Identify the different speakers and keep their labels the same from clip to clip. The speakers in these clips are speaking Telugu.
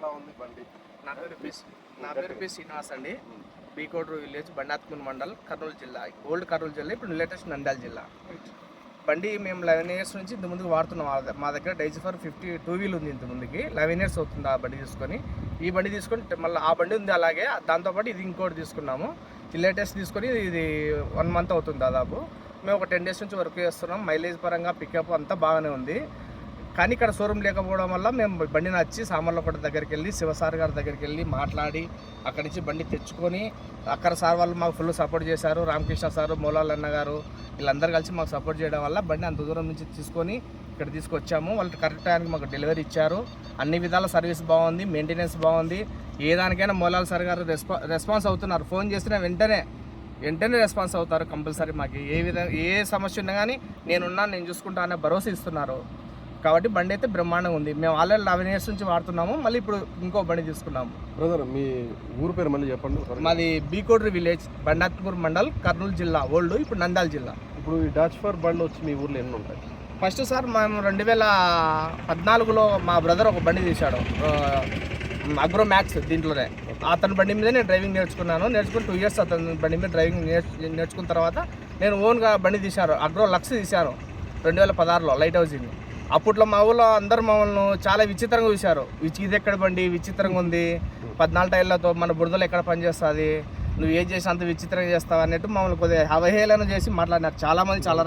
Speaker 1: ఎట్లా ఉంది బండి?
Speaker 2: నా పేరు పి శ్రీనివాస్ అండి. బీకోడ్రు విలేజ్, బండాత్మూర్ మండల్, కర్నూలు జిల్లా. ఓల్డ్ కర్నూలు జిల్లా, ఇప్పుడు లేటెస్ట్ నంద్యాల జిల్లా. బండి మేము 11 years నుంచి ఇంత ముందుకు వాడుతున్నాం. మా దగ్గర డైజఫర్ 52 wheel ఉంది. ఇంత ముందుకి 11 years అవుతుంది ఆ బండి తీసుకొని. ఈ బండి తీసుకొని మళ్ళీ ఆ బండి ఉంది అలాగే, దాంతోపాటు ఇది ఇంకోటి తీసుకున్నాము. లేటెస్ట్ తీసుకొని ఇది 1 month అవుతుంది దాదాపు. మేము ఒక 10 days నుంచి వర్క్ చేస్తున్నాం. మైలేజ్ పరంగా పికప్ అంతా బాగానే ఉంది. కానీ ఇక్కడ షోరూమ్ లేకపోవడం వల్ల మేము బండి నచ్చి సామర్లకోట దగ్గరికి వెళ్ళి శివసార్ గారి దగ్గరికి వెళ్ళి మాట్లాడి అక్కడి నుంచి బండి తెచ్చుకొని, అక్కడ సార్ వాళ్ళు మాకు ఫుల్ సపోర్ట్ చేశారు. రామకృష్ణ సారు, మోలాల్ అన్న గారు వీళ్ళందరూ కలిసి మాకు సపోర్ట్ చేయడం వల్ల బండి అంత దూరం నుంచి తీసుకొని ఇక్కడ తీసుకొచ్చాము. వాళ్ళు కరెక్ట్ టైంకి మాకు డెలివరీ ఇచ్చారు. అన్ని విధాల సర్వీస్ బాగుంది, మెయింటెనెన్స్ బాగుంది. ఏ దానికైనా మోలాల్ సార్ గారు రెస్పాన్స్ అవుతున్నారు. ఫోన్ చేసిన వెంటనే రెస్పాన్స్ అవుతారు కంపల్సరీ. మాకు ఏ సమస్య ఉన్నా కానీ నేను చూసుకుంటా అనే భరోసా ఇస్తున్నారు. కాబట్టి బండి అయితే బ్రహ్మాండంగా ఉంది. మేము ఆల్రెడీ 11 years నుంచి వాడుతున్నాము. మళ్ళీ ఇప్పుడు ఇంకో బండి తీసుకున్నాము.
Speaker 1: బ్రదర్, మీ ఊరు పేరు మళ్ళీ చెప్పండి.
Speaker 2: మాది బీకోడ్రు విలేజ్, బండాత్మూర్ మండల్, కర్నూలు జిల్లా. ఓల్డ్, ఇప్పుడు నంద్యాల జిల్లా.
Speaker 1: ఇప్పుడు ఈ డాచ్ ఫర్ బండి వచ్చి మీ ఊర్లో ఎన్ని ఉంటాయి?
Speaker 2: ఫస్ట్ సార్ మేము 2014లో మా బ్రదర్ ఒక బండి తీశాడు, అగ్రో మ్యాక్స్. దీంట్లోనే అతని బండి మీద నేను డ్రైవింగ్ నేర్చుకుని 2 years అతని బండి మీద డ్రైవింగ్ నేర్చుకున్న తర్వాత నేను ఓన్గా బండి తీశాను. అగ్రో లక్స్ తీశాను 2016లో లైట్ హౌసింగ్. అప్పట్లో మా ఊళ్ళో అందరు మమ్మల్ని చాలా విచిత్రంగా చూశారు. ఇది ఎక్కడ బండి విచిత్రంగా ఉంది, 14 టైర్లతో మన బురదలో ఎక్కడ పనిచేస్తుంది, నువ్వు ఏం చేసి అంత విచిత్రంగా చేస్తావు అన్నట్టు మమ్మల్ని కొద్దిగా అవహేళన చేసి మాట్లాడినారు చాలామంది. చాలా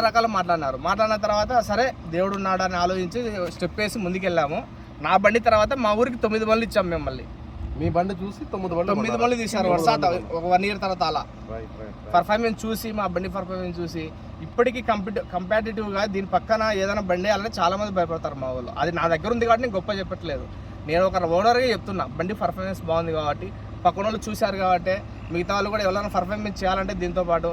Speaker 2: రకాలు మాట్లాడిన తర్వాత సరే దేవుడు ఉన్నాడు అని ఆలోచించి స్టెప్ వేసి ముందుకెళ్ళాము. నా బండి తర్వాత మా ఊరికి 9 బండ్లు ఇచ్చాము మేము. మళ్ళీ మీ బండి చూసి 9 బండ్లు తీశారు వర్షాత. ఒక 1 year తర్వాత అలా పర్ఫార్మెన్స్ చూసి, మా బండి పర్ఫార్మెన్స్ చూసి ఇప్పటికీ కంపాటిటివ్గా దీని పక్కన ఏదైనా బండి వేయాలంటే చాలా మంది భయపడతారు మా ఊళ్ళో. అది నా దగ్గర ఉంది కాబట్టి నేను గొప్ప చెప్పట్లేదు. నేను ఒక ఓనర్గా చెప్తున్నా, బండి పర్ఫార్మెన్స్ బాగుంది కాబట్టి, పక్కన వాళ్ళు చూశారు కాబట్టి మిగతా వాళ్ళు కూడా ఎవరైనా పర్ఫార్మెన్స్ చేయాలంటే దీంతో పాటు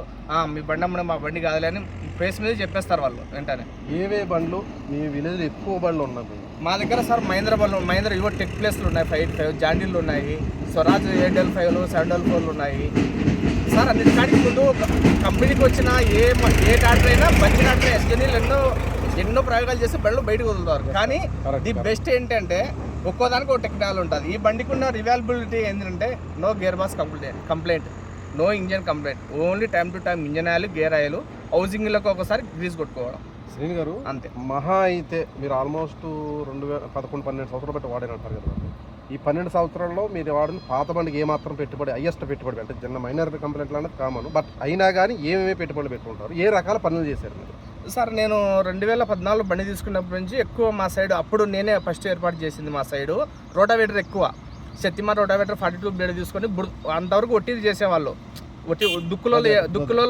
Speaker 2: మీ బండి అమ్మడం మా బండి కాదులే అని ఫేస్ మీద చెప్పేస్తారు వాళ్ళు వెంటనే.
Speaker 1: ఏవే బండ్లు మీ విలేజ్లో ఎక్కువ బండ్లు ఉన్నాయి?
Speaker 2: మా దగ్గర సార్ మహేంద్ర యువ టెక్ ప్లేస్లు ఉన్నాయి, 5 జాండీలు ఉన్నాయి, స్వరాజ్ 8L5లు 7L4లు ఉన్నాయి సార్. అన్నిటికాడికి ముందు కంపెనీకి వచ్చిన ఏ ట్రాక్టర్ అయినా మంచి ట్రాక్టర్ ఎస్జనీలు ఎన్నో ప్రయోగాలు చేసి బండ్లు బయటకు వదులుతారు. కానీ ది బెస్ట్ ఏంటంటే ఒక్కోదానికి ఒక టెక్నాలజీ ఉంటుంది. ఈ బండికి ఉన్న రివైలబిలిటీ ఏంటంటే no gear box complaint, no engine complaint, only time to time engine oil, gear oil, హౌసింగ్లకు ఒకసారి గ్రీజ్ కొట్టుకోవడం
Speaker 1: శ్రీని గారు.
Speaker 2: అంతే.
Speaker 1: మహా అయితే మీరు ఆల్మోస్ట్ 2011-12 సంవత్సరాలు బట్టి వాడినంటారు కదా. ఈ 12 సంవత్సరాల్లో మీరు వాడిన పాత బండికి ఏమాత్రం పెట్టుబడి, హైయెస్ట్ పెట్టుబడి అంటే చిన్న మైనర్ కంప్లైంట్లు అనేది కామన్, బట్ అయినా కానీ ఏమేమి పెట్టుబడులు పెట్టుకుంటారు, ఏ రకాల పనులు చేశారు మీరు?
Speaker 2: సార్ నేను 2014 బండి తీసుకున్నప్పటి నుంచి ఎక్కువ మా సైడ్, అప్పుడు నేనే ఫస్ట్ ఏర్పాటు చేసింది మా సైడు, రోటావేటర్ ఎక్కువ. శక్తిమా రోటావేటర్ 42 బ్లేడ్ తీసుకొని అంతవరకు ఒట్టిది చేసేవాళ్ళు. దుక్కులో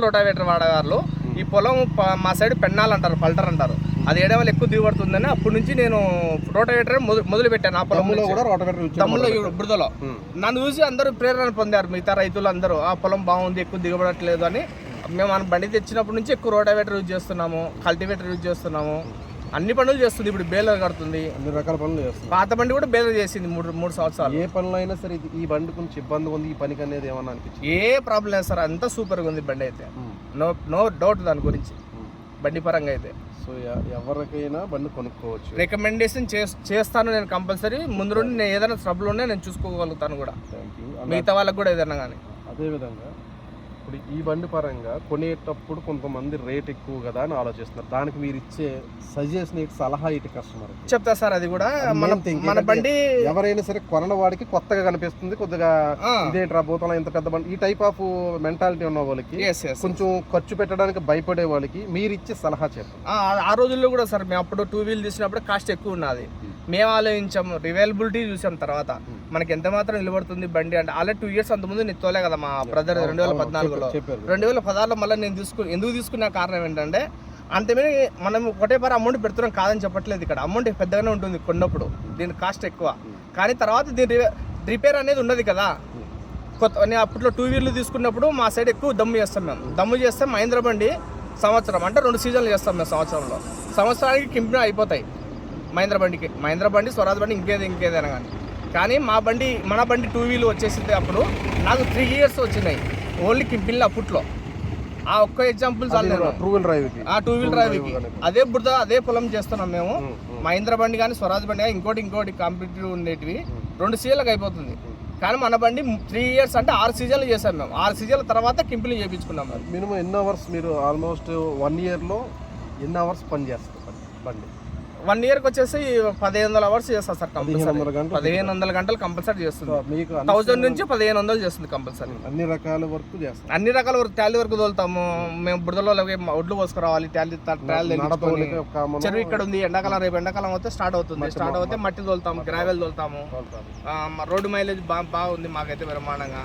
Speaker 2: రోటావేటర్ వాడేవాళ్ళు. ఈ పొలం మా సైడ్ పెన్నాలు అంటారు, పల్టర్ అంటారు, అది వేయడం వల్ల ఎక్కువ దిగుబడుతుందని అప్పటి నుంచి నేను రోటావేటర్ మొదలు పెట్టాను. ఆ పొలంలో తమ్ముళ్ళు బురదలో నన్ను చూసి అందరూ ప్రేరణ పొందారు. మిగతా రైతులు అందరూ ఆ పొలం బాగుంది, ఎక్కువ దిగబడట్లేదు అని మేము మన బండి తెచ్చినప్పటి నుంచి ఎక్కువ రోటావేటర్ యూజ్ చేస్తున్నాము, కల్టివేటర్ యూజ్ చేస్తున్నాము. అన్ని పనులు చేస్తుంది. ఇప్పుడు బేలర్ కడుతుంది,
Speaker 1: అన్ని రకాల పనులు చేస్తుంది.
Speaker 2: పాత బండి కూడా బేలర్ చేసింది 3 సంవత్సరాలు.
Speaker 1: ఏ పనులు అయినా సరే ఈ బండి కొంచెం ఇబ్బందిగా ఉంది, ఈ పనికి అనేది ఏమన్నా అనిపించింది?
Speaker 2: ఏ ప్రాబ్లం లేదు సార్, అంతా సూపర్గా ఉంది బండి అయితే. నో డౌట్ దాని గురించి బండి పరంగా అయితే.
Speaker 1: సో ఎవరికైనా బండి కొనుక్కోవచ్చు.
Speaker 2: రికమెండేషన్ చేస్తాను నేను కంపల్సరీ. ముందు నుండి నేను ఏదైనా ట్రబుల్ ఉన్నా నేను చూసుకోగలుగుతాను కూడా, మిగతా వాళ్ళకి కూడా ఏదైనా కానీ.
Speaker 1: అదేవిధంగా ఇప్పుడు ఈ బండి పరంగా కొనేటప్పుడు కొంతమంది రేట్ ఎక్కువ కదా అని ఆలోచిస్తున్నారు. దానికి మీరు ఇచ్చే సజెషన్, సలహా ఇటు కస్టమర్
Speaker 2: చెప్తా సార్. అది కూడా మన బండి
Speaker 1: ఎవరైనా సరే కొనని వాడికి కొత్తగా కనిపిస్తుంది, కొద్దిగా ఇదేంట్రా భూతంలో ఇంత పెద్ద బండి, ఈ టైప్ ఆఫ్ మెంటాలిటీ ఉన్న వాళ్ళకి, కొంచెం ఖర్చు పెట్టడానికి భయపడే వాళ్ళకి మీరు ఇచ్చే సలహా చెప్పండి.
Speaker 2: ఆ రోజుల్లో కూడా సార్ మేము అప్పుడు 2 wheel తీసినప్పుడు కాస్ట్ ఎక్కువ ఉన్నది. మేము ఆలోచించాము, రివైలబిలిటీ చూసాం. తర్వాత మనకి ఎంత మాత్రం నిలబడుతుంది బండి అంటే ఆల్రెడీ 2 years అంతకుముందు నేను తోలే కదా మా బ్రదర్ 2014లో. 2016లో మళ్ళీ నేను ఎందుకు తీసుకున్న కారణం ఏంటంటే అంతేమీ మనం ఒకటే పారి అమౌంట్ పెడుతున్నాం కాదని చెప్పట్లేదు. ఇక్కడ అమౌంట్ పెద్దగానే ఉంటుంది కొన్నప్పుడు, దీని కాస్ట్ ఎక్కువ. కానీ తర్వాత దీని రిపేర్ అనేది ఉన్నది కదా. నేను అప్పట్లో 2 wheel తీసుకున్నప్పుడు మా సైడ్ ఎక్కువ దమ్ము చేస్తాం. మేము దమ్ము చేస్తే మహేంద్ర బండి సంవత్సరం అంటే 2 సీజన్లు చేస్తాం మేము సంవత్సరంలో. సంవత్సరానికి కింపిన అయిపోతాయి మహేంద్ర బండి, స్వరాజ్ బండి, ఇంకేదైనా కానీ మన బండి 2 wheel వచ్చేసింది. అప్పుడు నాకు 3 years వచ్చినాయి ఓన్లీ కింపిన్లు అప్పట్లో. ఆ ఒక్క ఎగ్జాంపుల్ చాలు.
Speaker 1: టూ వీల్ డ్రైవ్
Speaker 2: ఆ టూ వీల్ డ్రైవ్ అదే బురద అదే పొలం చేస్తున్నాం మేము. మహీంద్రా బండి కానీ స్వరాజ్ బండి కానీ ఇంకోటి కాంపిటేటివ్ ఉండేటివి 2 సీజన్లకు అయిపోతుంది. కానీ మన బండి 3 ఇయర్స్ అంటే 6 సీజన్లు చేసాం మేము. 6 సీజన్ల తర్వాత కింపులు చేయించుకున్నాం.
Speaker 1: మినిమం ఎన్ని అవర్స్ మీరు ఆల్మోస్ట్ 1 ఇయర్లో ఎన్ని అవర్స్ పని చేస్తారు బండి?
Speaker 2: 1 ఇయర్కి వచ్చేసి 1500 అవర్స్ చేస్తారు సార్. 1500 గంటలు కంపల్సరీ చేస్తుంది. మీకు 1000 నుంచి 1500 చేస్తుంది కంపల్సరీ.
Speaker 1: అన్ని రకాల వర్క్ చేస్తాం.
Speaker 2: అన్ని రకాల వర్క్, ట్యాలీ వరకు తోలుతాము మేము. బురదలో ఒడ్లు పోసుకురావాలి, ట్యాలీ చెరువు ఇక్కడ ఉంది. ఎండాకాలం రేపు ఎండాకాలం వస్తే స్టార్ట్ అవుతే మట్టి తోలుతాము, గ్రావెల్ తోలుతాము. రోడ్డు మైలేజ్ బాగుంది మాకైతే బ్రహ్మాండంగా.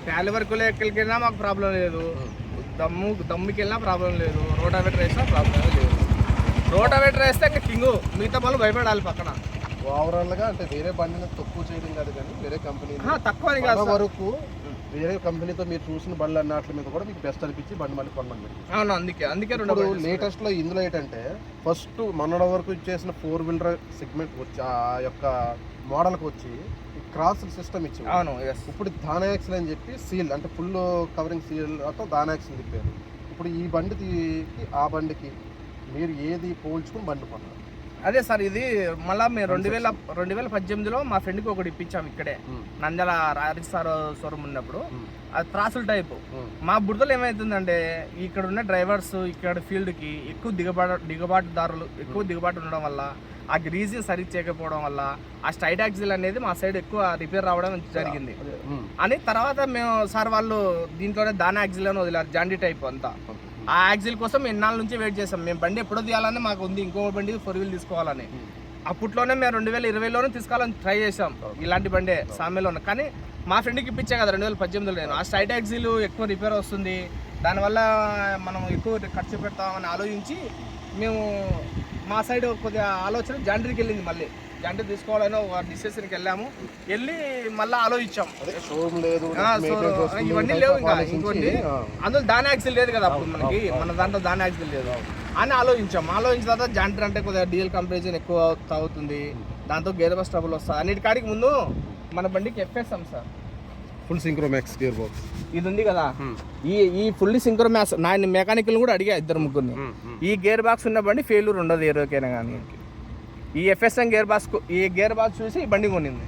Speaker 2: ట్యాలీ వర్క్ ఎక్కడికెళ్ళినా మాకు ప్రాబ్లం లేదు. దమ్ముకి వెళ్ళినా ప్రాబ్లం లేదు. రోటావేటర్ వేసినా ప్రాబ్లం లేదు. రోటావేటర్ వేస్తే ఇంకా కింగ్, మిగతా వాళ్ళు భయపడాలి పక్కన.
Speaker 1: ఓవరాల్గా అంటే వేరే బండిని తక్కువ చేయడం కాదు, కానీ వేరే కంపెనీ
Speaker 2: తక్కువ వరకు
Speaker 1: వేరే కంపెనీతో మీరు చూసిన బండ్లు అన్నట్ల మీద కూడా మీకు బెస్ట్ అనిపించి బండి మళ్ళీ కొన్నాను.
Speaker 2: అవును, అందుకే
Speaker 1: లేటెస్ట్ లో ఇందులో ఏంటంటే ఫస్ట్ మొన్నటి వరకు ఇచ్చేసిన 4 వీలర్ సెగ్మెంట్ వచ్చి ఆ యొక్క మోడల్కి వచ్చి క్రాస్ సిస్టమ్ ఇచ్చి.
Speaker 2: అవును,
Speaker 1: ఇప్పుడు దానాక్సిల్ అని చెప్పి సీల్ అంటే ఫుల్ కవరింగ్ సీల్ అతో దానాక్సిల్ తిప్పారు. ఇప్పుడు ఈ బండికి ఆ బండికి మీరు ఏది పోల్చుకుని బండి కొన్నారు?
Speaker 2: అదే సార్, ఇది మళ్ళీ మేము 2018లో మా ఫ్రెండ్కి ఒకటి ఇప్పించాము ఇక్కడే నంద్యాల రాజేష్ సార్ షోరూమ్ ఉన్నప్పుడు. అది త్రాసుల టైపు. మా బురదలో ఏమవుతుందంటే ఇక్కడ ఉన్న డ్రైవర్స్ ఇక్కడ ఫీల్డ్కి ఎక్కువ దిగుబాటుదారులు ఎక్కువ దిగుబాటు ఉండడం వల్ల, ఆ గ్రీజింగ్ సరిగ్గా చేయకపోవడం వల్ల ఆ స్ట్రైట్ యాక్సిల్ అనేది మా సైడ్ ఎక్కువ రిపేర్ రావడం జరిగింది. అని తర్వాత మేము సార్ వాళ్ళు దీంట్లోనే దాని యాక్సిల్ అని వదిలేరు, జాండీ టైప్ అంతా. ఆ యాక్సిల్ కోసం ఎన్నాళ్ళ నుంచి వెయిట్ చేస్తాం మేము. బండి ఎప్పుడో తీయాలని మాకు ఉంది, ఇంకో బండి 4 వీల్ తీసుకోవాలని. అప్పట్లోనే మేము 2020లోనే తీసుకోవాలని ట్రై చేసాం ఇలాంటి బండి సామెలో. కానీ మా ఫ్రెండ్కి ఇప్పించా కదా 2018లో నేను. ఆ స్ట్రైట్ యాక్సిల్ ఎక్కువ రిపేర్ వస్తుంది, దానివల్ల మనం ఎక్కువ ఖర్చు పెడతామని ఆలోచించి మేము మా సైడ్ కొద్దిగా ఆలోచన జాండీకి వెళ్ళింది. మళ్ళీ జాండీ తీసుకోవాలని ఒక డిసిషన్కి వెళ్ళాము. వెళ్ళి మళ్ళీ ఆలోచించాం, ఇవన్నీ లేవు ఇంకా ఇంకోటి అందులో దాని యాక్సిల్ లేదు కదా అప్పుడు మనకి, మన దాంట్లో దాని యాక్సిల్ లేదు అని ఆలోచించాం. ఆలోచించిన తర్వాత జాండీ అంటే కొద్దిగా డీజిల్ కంపారిజన్ ఎక్కువ అవుతుంది, దాంతో గేర్ బాక్స్ ట్రబుల్ వస్తుంది. అన్నిటికాడికి ముందు మన బండికి FSM sir
Speaker 1: full సింక్రోమాక్స్ gear box
Speaker 2: ఇది ఉంది కదా. ఈ ఫుల్లీ సింక్రోమాక్స్ నా మెకానికల్ కూడా అడిగా 2-3. ఈ గేర్ బాక్స్ ఉన్న బండి ఫెయిల్యూర్ ఉండదు ఏ రోజైనా కానీ. ఈ ఎఫ్ఎస్ఎం గేర్ బాక్స్ చూసి ఈ బండి కొనింది.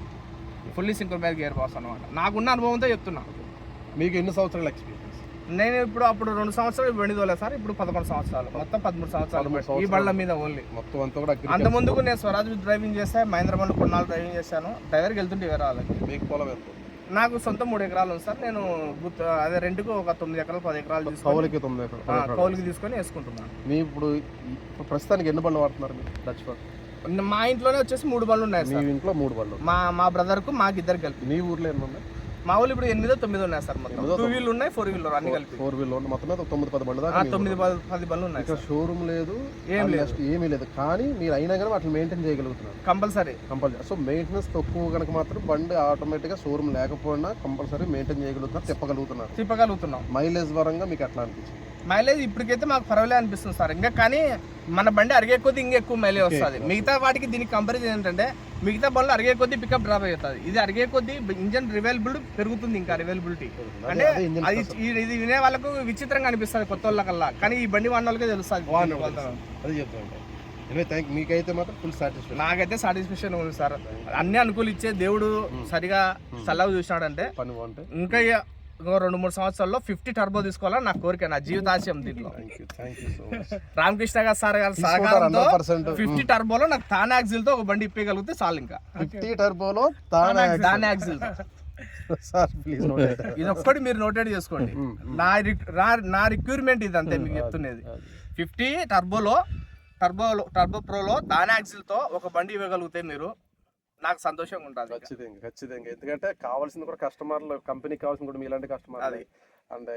Speaker 2: ఫుల్లీ సింక్రోమాక్స్ గేర్ బాక్స్ అనమాట. నాకున్న అనుభవంతో చెప్తున్నా.
Speaker 1: మీకు ఎన్ని సంవత్సరాల ఎక్స్పీరియన్స్?
Speaker 2: నేను అప్పుడు 2 సంవత్సరాలు బండి తోలే సార్. ఇప్పుడు 11 సంవత్సరాలు, మొత్తం 13 సంవత్సరాలు ఈ బండ్ల మీద ఓన్లీ.
Speaker 1: మొత్తం అంతా కూడా
Speaker 2: అంత ముందుకు నేను స్వరాజ్ డ్రైవింగ్ చేస్తాను, మహీంద్రా బండ్లు కొన్నాళ్ళు డ్రైవింగ్ చేశాను. డ్రైవర్కి వెళ్తుంటే వేరే వాళ్ళకి.
Speaker 1: మీకు పొలం ఎంత?
Speaker 2: నాకు సొంత 3 ఎకరాలు ఉంది సార్. నేను అదే రెంట్కు ఒక 9 ఎకరాలు 10 ఎకరాలు కౌలుకి తీసుకొని వేసుకుంటున్నాను.
Speaker 1: మీ ఇప్పుడు ప్రస్తుతానికి ఎన్ని బండ్లు వాడుతున్నారు మీరు డచ్ ఫర్?
Speaker 2: మా ఇంట్లోనే వచ్చేసి 3 బండ్లు ఉన్నాయి సార్.
Speaker 1: మీ ఇంట్లో 3 బండ్లు?
Speaker 2: మా బ్రదర్కు మాకు 2 కలిపి.
Speaker 1: మీ ఊర్లో ఎన్ని ఉన్నాయి?
Speaker 2: మా ఊళ్ళు ఇప్పుడు 8-9 ఉన్నాయి సార్. మొత్తం 2 వీల్ ఉన్నాయి, 4 వీల్ అన్ని కలిపి.
Speaker 1: 4 వీల్ మొత్తం మీద 9-10 బండ్లు దాకా.
Speaker 2: 9-10 బండ్లు ఉన్నాయి.
Speaker 1: ఇక్కడ షోరూమ్ లేదు, ఏమీ లేదు, కానీ మీరు అయినా కానీ వాటిని మెయింటైన్ చేయగలుగుతున్నారు
Speaker 2: కంపల్సరీ.
Speaker 1: సో మెయింటెనెన్స్ తక్కువ కనుక మాత్రం బండి ఆటోమేటిక్గా షోరూమ్ లేకపోయినా కంపల్సరీ మెయింటైన్ చేయగలుగుతున్నారు, తిప్పగలుగుతున్నాం. మైలేజ్ పరంగా మీకు ఎట్లా అనిపించింది?
Speaker 2: మైలేజ్ ఇప్పటికైతే మాకు పర్వాలే అనిపిస్తుంది సార్. ఇంకా కానీ మన బండి అరిగే కొద్దీ ఇంకా ఎక్కువ మైలేజ్ వస్తుంది. మిగతా వాటికి దీనికి కంపారిజన్ ఏంటంటే మిగతా బండ్లు అరిగే కొద్దీ పికప్ డ్రాప్ అవుతుంది. ఇది అరిగే కొద్దీ ఇంజన్ రివైలబిలిటీ పెరుగుతుంది, ఇంకా రివైలబిలిటీ. అంటే అది ఇది వినే వాళ్ళకు విచిత్రంగా అనిపిస్తుంది కొత్త వాళ్ళకల్లా, కానీ ఈ బండి వాడిన వాళ్ళకే తెలుస్తుంది.
Speaker 1: అది చెప్తాను. మీకైతే మాత్రం ఫుల్ సాటిస్ఫాక్షన్?
Speaker 2: నాకైతే సాటిస్ఫాక్షన్ ఉంది సార్. అన్ని అనుకూలిచ్చే దేవుడు సరిగా చల్లగా చూసినాడంటే ఇంకా 2-3 సంవత్సరాల్లో 50 టర్బో తీసుకోవాలని నా కోరిక, నా జీవితాశయం. దీంట్లో రామకృష్ణ గారు సార్ గారి సహకారంతో 50 టర్బోలో నాకు తాన్ యాక్సిల్ తో ఒక బండి ఇప్పగలిగితే చాలు. ఇంకా
Speaker 1: 50 టర్బోలో
Speaker 2: తాన్ యాక్సిల్ ఇది ఒక్కటి మీరు నోటెడ్ చేసుకోండి. నా రిక్వైర్మెంట్ ఇది అంతే మీకు చెప్తున్నది. 50 టర్బో ప్రోలో దాని యాక్సిల్ తో ఒక బండి ఇవ్వగలిగితే మీరు నాకు సంతోషంగా ఉంటుంది.
Speaker 1: ఖచ్చితంగా. ఎందుకంటే కావాల్సింది కూడా కస్టమర్లు, కంపెనీకి కావాల్సింది కూడా మీలాంటి కస్టమర్. అండ్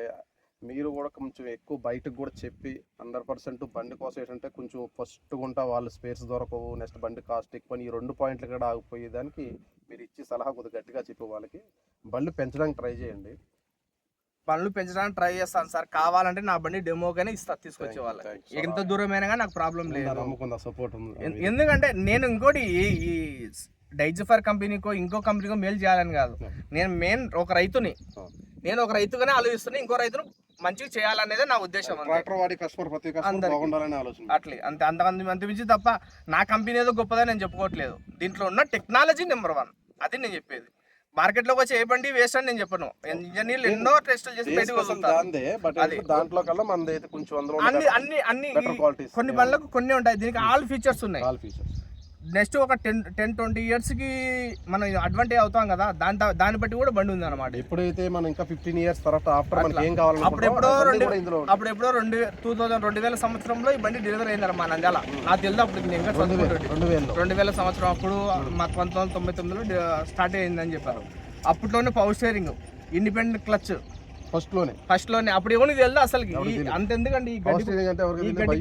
Speaker 1: మీరు కూడా కొంచెం ఎక్కువ బయటకు కూడా చెప్పి 100% బండి కోసం ఏంటంటే కొంచెం ఫస్ట్ గుంటా వాళ్ళు స్పేస్ దొరకవు, నెక్స్ట్ బండి కాస్ట్ ఎక్కువ, ఈ 2 పాయింట్లు కూడా ఆగిపోయేదానికి మీరు ఇచ్చి సలహా కొద్దిగా గట్టిగా చెప్పే వాళ్ళకి బండ్లు పెంచడానికి ట్రై చేయండి.
Speaker 2: బండ్లు పెంచడానికి ట్రై చేస్తాను సార్. కావాలంటే నా బండి డెమోగానే తీసుకొచ్చే వాళ్ళకి. ఎంత దూరమైనా కానీ నాకు ప్రాబ్లం లేదు.
Speaker 1: సపోర్ట్ ఉంది.
Speaker 2: ఎందుకంటే నేను ఇంకోటి ఈ డైజఫర్ కంపెనీకో ఇంకో కంపెనీకో మేలు చేయాలని కాదు. నేను ఒక రైతుని, నేను ఒక రైతుగానే ఆలోచిస్తున్నా. ఇంకో రైతును మంచిగా చేయాలనేదే నా ఉద్దేశం అంతే.
Speaker 1: ట్రాక్టర్ వాడి కస్టమర్ ప్రతి కస్టమర్
Speaker 2: అందరికీ.
Speaker 1: బాగుండాలనే ఆలోచన.
Speaker 2: అట్లే అంతే, అంతమించి తప్ప నా కంపెనీ ఏదో గొప్పదని నేను చెప్పుకోవట్లేదు. దీంట్లో ఉన్న టెక్నాలజీ నెంబర్ 1, అది నేను చెప్పేది. మార్కెట్లోకి వచ్చి ఏ బండి వేస్ట్ అని నేను చెప్పను. ఇంజనీర్లు ఎన్నో టెస్టులు చేసి బయటకు వదులుతారు.
Speaker 1: అది దాంట్లో కల్లా మనది అయితే కొంచెం అందులో
Speaker 2: అన్ని
Speaker 1: బెటర్ క్వాలిటీస్,
Speaker 2: కొన్ని బండ్లకు కొన్ని ఉంటాయి, దీనికి ఆల్ ఫీచర్స్ ఉన్నాయి.
Speaker 1: All features.
Speaker 2: నెక్స్ట్ ఒక 10-20 ఇయర్స్కి మనం అడ్వాంటేజ్ అవుతాం కదా, దాన్ని బట్టి కూడా బండి ఉంది అనమాట.
Speaker 1: ఎప్పుడైతే మనం ఇంకా 15 ఇయర్స్ తర్వాత ఆఫ్టర్ మనకి ఏం
Speaker 2: అప్పుడెప్పుడో
Speaker 1: కావాలనుకుంటున్నాం
Speaker 2: 2000 సంవత్సరంలో ఈ బండి డెలివరీ అయింది మా నంద్యాల. నాకు తెలుసు అప్పుడు నేను ఇంకా 2000 సంవత్సరం అప్పుడు మా 1999లో స్టార్ట్ అయిందని చెప్పారు. అప్పట్లోనే power steering, independent clutch first లోనే. అప్పుడు ఎవరికి తెలుదు అసలు, అంతెందుకండి ఈ గడ్డి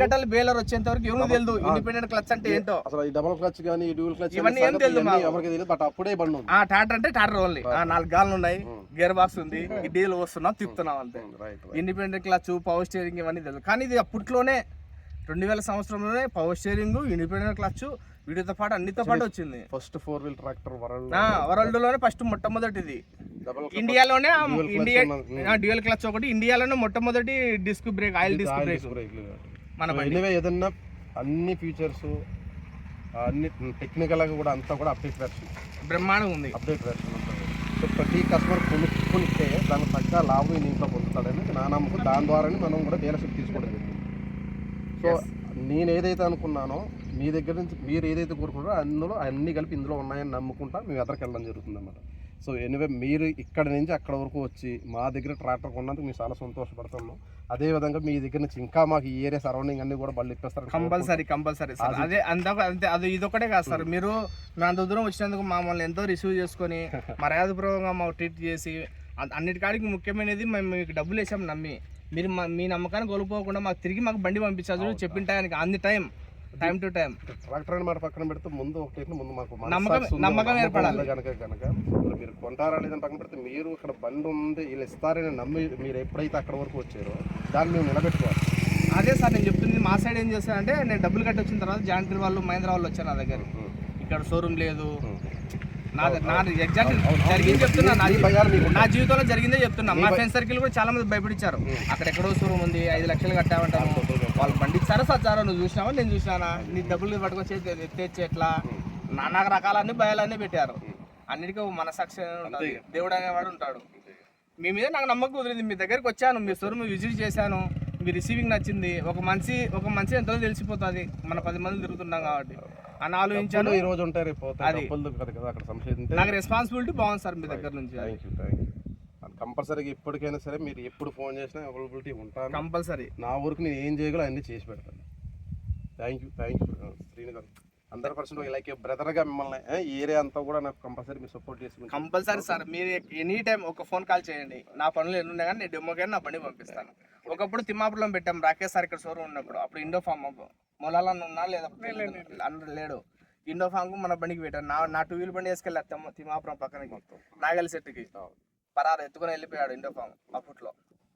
Speaker 2: కట్టాలి బేలర్ వచ్చేంత వరకు ఎవరికి తెలుదు ఇండిపెండెంట్ క్లచ్ అంటే ఏంటో.
Speaker 1: అసలు డబుల్ క్లచ్ గానీ డ్యూయల్ క్లచ్
Speaker 2: ఇవన్నీ ఏం తెలుదు
Speaker 1: ఎవరికి తెలియదు. బట్ అప్పుడే బండి ఉంది.
Speaker 2: టాటర్ అంటే టాటర్ ఓన్లీ, 4 గాళ్ళు ఉన్నాయి, గేర్ బాక్స్ ఉంది, ఈ డీల్ వస్తున్నాం తిప్పుతున్నాం అంతే. ఇండిపెండెంట్ క్లచ్, పవర్ స్టీరింగ్ ఇవన్నీ తెలుసు. కానీ ఇది అప్పట్లోనే 2000 సంవత్సరంలోనే పవర్ స్టీరింగ్, ఇండిపెండెంట్ క్లచ్ వీటితో పాటు అన్నితో పాటు వచ్చింది.
Speaker 1: ఫస్ట్ 4-wheel ట్రాక్టర్
Speaker 2: వరల్డ్ లోనే ఫస్ట్ మొట్టమొదటిది ఇండియాలోనే. డ్యూయల్ క్లచ్ ఒకటి ఇండియాలోనే మొట్టమొదటి disc brake, oil disc brake మన
Speaker 1: ఏదన్నా అన్ని ఫీచర్స్ అన్ని టెక్నికల్ గా కూడా అంతా కూడా అప్డేట్ వెర్షన్
Speaker 2: బ్రహ్మాండంగా ఉంది.
Speaker 1: అప్డేట్ వెర్షన్ ఉంటుంది. సో ప్రతి కస్టమర్ కొనుక్కుంటే దానికి తగ్గ లాభం ఇంట్లో పొందుతాడని నా నమ్మకం. దాని ద్వారానే మనం కూడా డీలర్షిప్ తీసుకోవడం జరిగింది. సో నేను ఏదైతే అనుకున్నానో మీ దగ్గర నుంచి మీరు ఏదైతే కోరుకుంటారో అందులో అన్నీ కలిపి ఇందులో ఉన్నాయని నమ్ముకుంటా మేము ఎదరికి వెళ్ళడం జరుగుతుంది అన్నమాట. సో ఎనివే మీరు ఇక్కడ నుంచి అక్కడ వరకు వచ్చి మా దగ్గర ట్రాక్టర్ కొన్నందుకు మేము చాలా సంతోషపడుతున్నాం. అదేవిధంగా మీ దగ్గర నుంచి ఇంకా మాకు ఈ ఏరియా సరౌండింగ్ అన్ని కూడా బళ్ళు ఇప్పేస్తారు.
Speaker 2: Compulsory sir. అదే అంతే, అది ఇదొకటే కాదు సార్. మీరు అంత దూరం వచ్చినందుకు మమ్మల్ని ఎంతో రిసీవ్ చేసుకొని మర్యాదపూర్వకంగా మాకు ట్రీట్ చేసి, అన్నిటికాడికి ముఖ్యమైనది మేము మీకు డబ్బులు వేసాం నమ్మి, మీరు మీ నమ్మకాన్ని కోల్పోకుండా మాకు తిరిగి మాకు బండి పంపించారు చెప్పిన టైంకి, అన్ని టైం టు టైం.
Speaker 1: ట్రాక్టర్ అని మాట పక్కన పెడితే ముందు ఒకటి ముందు మాకు
Speaker 2: నమ్మకం ఏర్పడాలి.
Speaker 1: కనుక మీరు కొంటారా లేదని పక్కన పెడితే మీరు ఇక్కడ బండి ఉంది వీళ్ళు ఇస్తారని నమ్మి మీరు ఎప్పుడైతే అక్కడ వరకు వచ్చారో దాన్ని మేము నిలబెట్టుకోవాలి.
Speaker 2: అదే సార్ నేను చెప్తుంది. మా సైడ్ ఏం చేస్తానంటే, నేను డబ్బులు కట్టి వచ్చిన తర్వాత జాంట్రీ వాళ్ళు, మహేంద్ర వాళ్ళు వచ్చారు నా దగ్గర. ఇక్కడ షోరూమ్ లేదు, నా ఎగ్జాక్ట్ జరిగింది చెప్తున్నా, నా జీవితంలో జరిగిందే చెప్తున్నా. మా ఫ్రెండ్ సర్కిల్ కూడా చాలా మంది భయపడిచ్చారు. అక్కడెక్కడో షోరూమ్ ఉంది, 5 లక్షలు కట్టామంటారు. వాళ్ళు బండి ఇచ్చారా సచ్చారా, నువ్వు చూసినావా నేను చూసినానా, నీ డబ్బులు పట్టుకొచ్చి ఎత్తేచ్చి ఎట్లా, నానా రకాలన్నీ భయాలన్నీ పెట్టారు. అన్నిటికీ మనసాక్షి ఉంటుంది, దేవుడు అనేవాడు ఉంటాడు. మీ మీద నాకు నమ్మకం కుదిరింది. మీ దగ్గరికి వచ్చాను, మీ షోరూమ్ విజిట్ చేశాను, మీ రిసీవింగ్ నచ్చింది. ఒక మనిషి ఎంతో తెలిసిపోతుంది, మన 10 మంది తిరుగుతున్నాం కాబట్టి అని ఆలోచించాను.
Speaker 1: ఈ రోజు ఉంటాయి రేపు
Speaker 2: నాకు రెస్పాన్సిబిలిటీ బాగుంది సార్ మీ దగ్గర నుంచి.
Speaker 1: కంపల్సరీగా ఎప్పటికైనా సరే మీరు ఎప్పుడు ఫోన్ చేసినా అవైలబిలిటీ ఉంటాను.
Speaker 2: కంపల్సరీ
Speaker 1: నా ఊరికి నేను ఏం చేయగలో అన్నీ చేసి పెడతాను. థ్యాంక్ యూ శ్రీను గారు. 100% లైక్ బ్రదర్గా మిమ్మల్ని ఈ ఏరియా అంతా కూడా నాకు కంపల్సరీ మీరు సపోర్ట్ చేసి
Speaker 2: కంపల్సరీ సార్. మీరు ఎనీ టైం ఒక ఫోన్ కాల్ చేయండి. నా పనులు ఎన్ని ఉన్నాయి కానీ నేను డెమోకి నా బండి పంపిస్తాను. ఒకప్పుడు తిమ్మాపురం పెట్టాం రాకేష్ సార్ ఇక్కడ షోరూమ్ ఉన్నప్పుడు. అప్పుడు ఇండో ఫామ్ మొలాలన్న ఉన్నా లేదా లేడు, ఇండో ఫామ్కు మన బండికి పెట్టాను. నా 2 వీల్ బండి వేసుకెళ్ళాం తిమ్మాపురం పక్కనకి, నాగలి సెట్కి పరారు ఎత్తుకుని వెళ్ళిపోయాడు ఇండో ఫామ్ అప్పట్లో.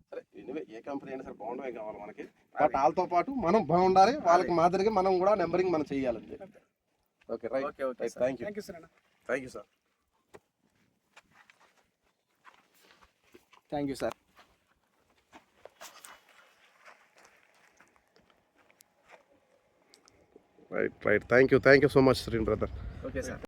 Speaker 1: సరే ఎనివే ఏ కంపెనీ అయినా సరే బాగుండమే కావాలి మనకి. బట్ వాళ్ళతో పాటు మనం బాగుండాలి, వాళ్ళకి మాదిరిగా మనం కూడా నెంబరింగ్ మనం చేయాలంటే. Okay right. Thank you sir.
Speaker 2: Thank you sir.
Speaker 1: Right. Thank you so much Srinu brother.
Speaker 2: Okay sir.